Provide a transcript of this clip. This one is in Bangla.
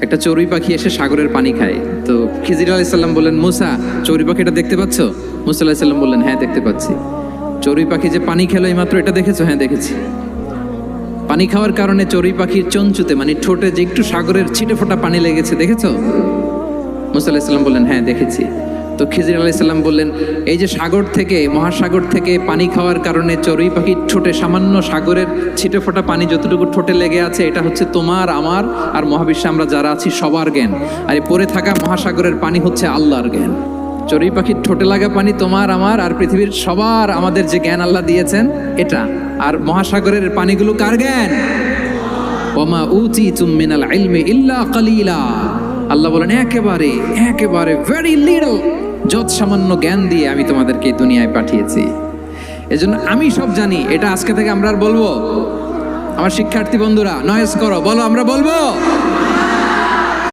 একটা চড়ুই পাখি এসে সাগরের পানি খায়। তো খিজির আলাইসাল্লাম বললেন, মুসা চড়ুই পাখিটা দেখতে পাচ্ছ? মুসা আলাইসাল্লাম বললেন, হ্যাঁ দেখতে পাচ্ছি। চড়ুই পাখি যে পানি খেলো এই মাত্র, এটা দেখেছো? হ্যাঁ দেখেছি। পানি খাওয়ার কারণে চড়ুই পাখির চঞ্চুতে মানে ঠোঁটে যে একটু সাগরের ছিটে ফোটা পানি লেগেছে, দেখেছো? মুসা আলাইসাল্লাম বললেন, হ্যাঁ দেখেছি। তো খিজির আলাইসাল্লাম বললেন, এই যে সাগর থেকে, মহাসাগর থেকে পানি খাওয়ার কারণে চড়ুই পাখির ঠোঁটে সামান্য সাগরের ছিটে ফোটা পানি যতটুকু ঠোঁটে লেগে আছে, এটা হচ্ছে তোমার, আমার আর মহাবিশ্বে আমরা যারা আছি সবার জ্ঞান। আর এই পড়ে থাকা মহাসাগরের পানি হচ্ছে আল্লাহর জ্ঞান। চড়ুই পাখির ঠোঁটে লাগা পানি তোমার, আমার আর পৃথিবীর সবার, আমাদের যে জ্ঞান আল্লাহ দিয়েছেন এটা। আর মহাসাগরের পানিগুলো কার জ্ঞান? ওমা উতিতুম মিনাল ইলমি ইল্লা কালিলা। আল্লাহ বলেন একেবারে একেবারে ভেরি লিটল, যত সামান্য জ্ঞান দিয়ে আমি তোমাদেরকে দুনিয়ায় পাঠিয়েছি। এজন্য আমি সব জানি, এটা আজকে থেকে আমরা আর বলবো? আমার শিক্ষার্থী বন্ধুরা নয়েজ করো, বলো আমরা বলবো।